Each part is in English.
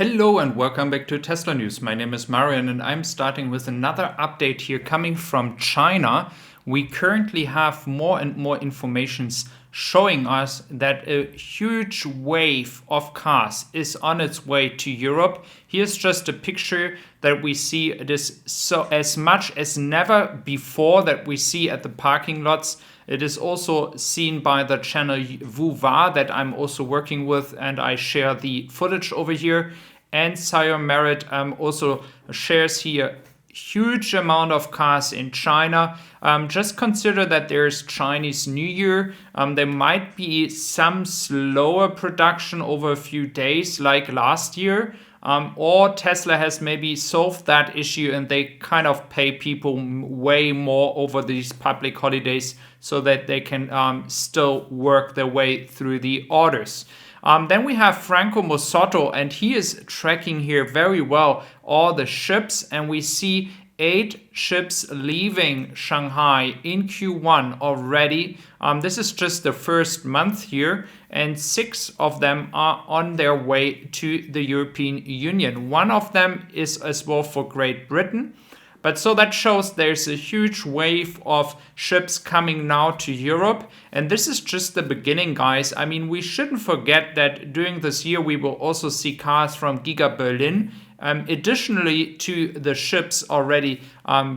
Hello and welcome back to Tesla News. My name is Marian and I'm starting with another update here coming from China. We currently have more and more informations showing us that a huge wave of cars is on its way to Europe. Here's just a picture that we see. It is so as much as never before that we see at the parking lots. It is also seen by the channel Vuva that I'm also working with, and I share the footage over here. And Marian also shares here huge amount of cars in China. Just consider that there's Chinese New Year. There might be some slower production over a few days like last year. Or Tesla has maybe solved that issue and they kind of pay people way more over these public holidays so that they can still work their way through the orders. Then we have Franco Mosotto, and he is tracking here very well all the ships, and we see 8 ships leaving Shanghai in Q1 already. This is just the first month here, and 6 of them are on their way to the European Union. One of them is as well for Great Britain. But so that shows there's a huge wave of ships coming now to Europe. And this is just the beginning, guys. I mean, we shouldn't forget that during this year, we will also see cars from Giga Berlin. Additionally to the ships already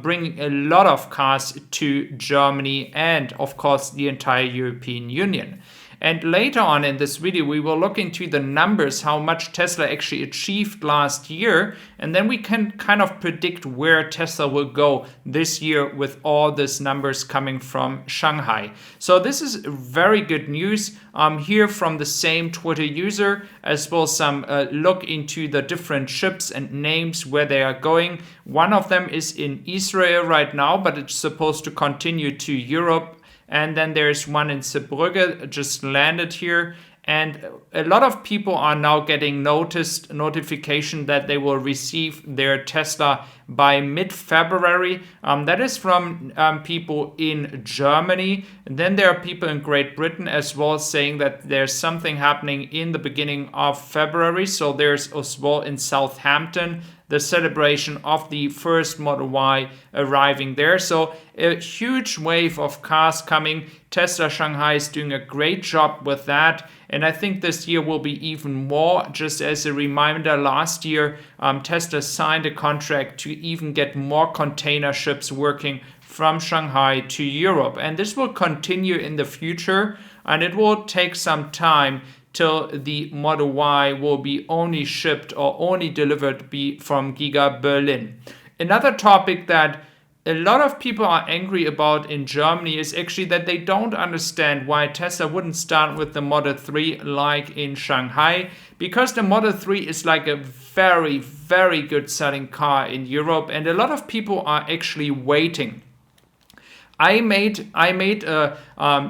bringing a lot of cars to Germany and, of course, the entire European Union. And later on in this video, we will look into the numbers, how much Tesla actually achieved last year. And then we can kind of predict where Tesla will go this year with all these numbers coming from Shanghai. So this is very good news here from the same Twitter user, as well as some look into the different ships and names where they are going. One of them is in Israel right now, but it's supposed to continue to Europe. And then there's one in Zeebrugge, just landed here. And a lot of people are now getting notification that they will receive their Tesla by mid-February. That is from people in Germany. And then there are people in Great Britain as well saying that there's something happening in the beginning of February. So there's as well in Southampton the celebration of the first Model Y arriving there. So a huge wave of cars coming. Tesla Shanghai is doing a great job with that. And I think this year will be even more. Just as a reminder, last year, Tesla signed a contract to even get more container ships working from Shanghai to Europe. And this will continue in the future. And it will take some time till the Model Y will be only shipped or only delivered from Giga Berlin. Another topic that a lot of people are angry about in Germany is actually that they don't understand why Tesla wouldn't start with the Model 3 like in Shanghai, because the Model 3 is like a very, very good selling car in Europe, and a lot of people are actually waiting. I made a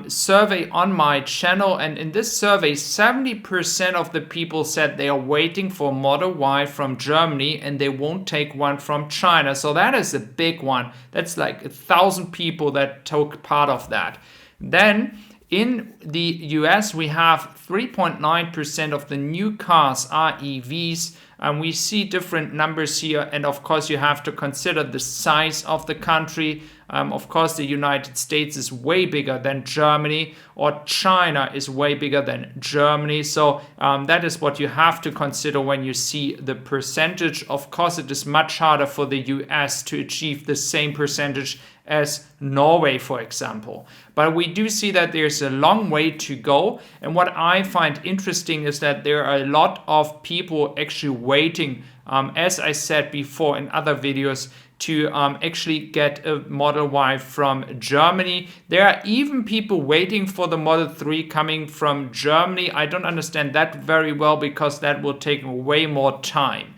survey on my channel, and in this survey 70% of the people said they are waiting for Model Y from Germany and they won't take one from China. So that is a big one. That's like 1,000 people that took part of that. Then in the US, we have 3.9% of the new cars are EVs. And we see different numbers here. And of course, you have to consider the size of the country. Of course, the United States is way bigger than Germany, or China is way bigger than Germany. So that is what you have to consider when you see the percentage. Of course, it is much harder for the US to achieve the same percentage as Norway, for example. But we do see that there's a long way to go. And what I find interesting is that there are a lot of people actually waiting, as I said before in other videos, to actually get a Model Y from Germany. There are even people waiting for the Model 3 coming from Germany. I don't understand that very well because that will take way more time.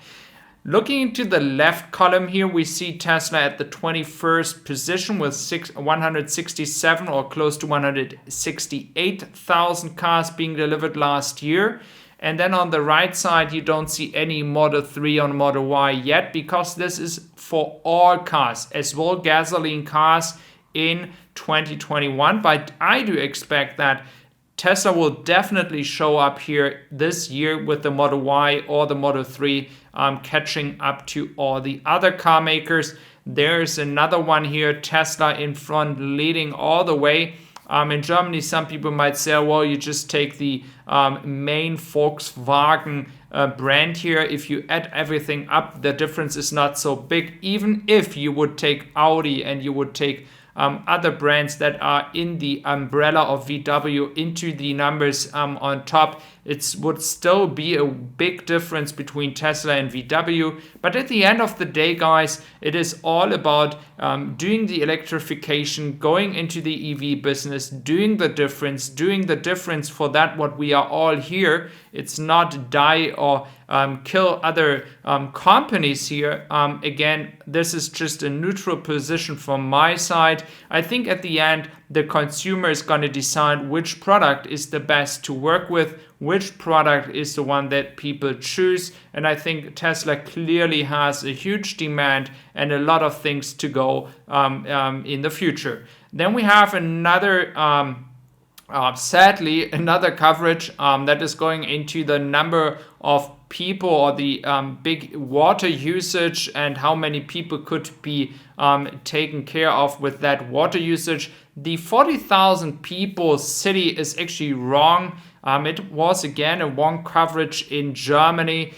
Looking into the left column here, we see Tesla at the 21st position with 167 or close to 168,000 cars being delivered last year. And then on the right side, you don't see any Model 3 on Model Y yet, because this is for all cars, as well gasoline cars in 2021. But I do expect that Tesla will definitely show up here this year with the Model Y or the Model 3, catching up to all the other car makers. There's another one here, Tesla in front, leading all the way. In Germany, some people might say, well, you just take the main Volkswagen brand here. If you add everything up, the difference is not so big. Even if you would take Audi and you would take other brands that are in the umbrella of VW into the numbers on top, it would still be a big difference between Tesla and VW. But at the end of the day, guys, it is all about doing the electrification, going into the EV business, doing the difference for that what we are all here. It's not die or kill other companies here. Again, this is just a neutral position from my side. I think at the end, the consumer is going to decide which product is the best to work with, which product is the one that people choose. And I think Tesla clearly has a huge demand and a lot of things to go in the future. Then we have another sadly, another coverage that is going into the number of people or the big water usage and how many people could be taken care of with that water usage. The 40,000 people city is actually wrong. It was again a wrong coverage in Germany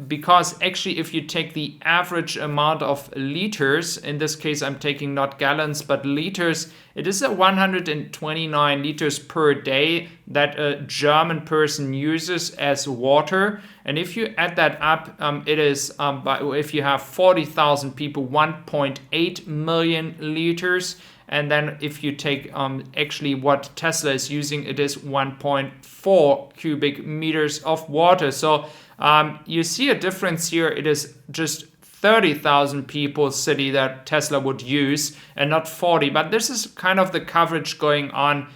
because actually if you take the average amount of liters, in this case I'm taking not gallons but liters, it is 129 liters per day that a German person uses as water. And if you add that up, it is, if you have 40,000 people, 1.8 million liters. And then if you take actually what Tesla is using, it is 1.4 cubic meters of water. So you see a difference here. It is just 30,000 people city that Tesla would use and not 40. But this is kind of the coverage going on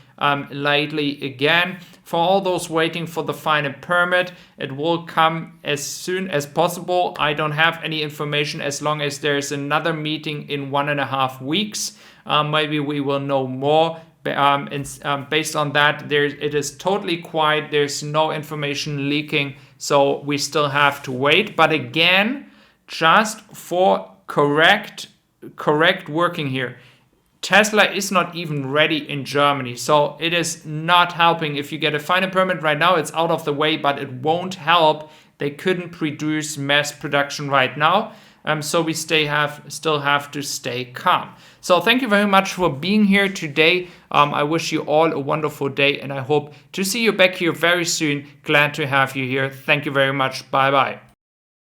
lately again. For all those waiting for the final permit, it will come as soon as possible. I don't have any information as long as there's another meeting in 1.5 weeks. Maybe we will know more. Based on that, it is totally quiet. There's no information leaking, so we still have to wait. But again, just for correct working here, Tesla is not even ready in Germany, so it is not helping. If you get a final permit right now, it's out of the way, but it won't help. They couldn't produce mass production right now. So we still have to stay calm. So thank you very much for being here today. I wish you all a wonderful day, and I hope to see you back here very soon. Glad to have you here. Thank you very much. Bye-bye.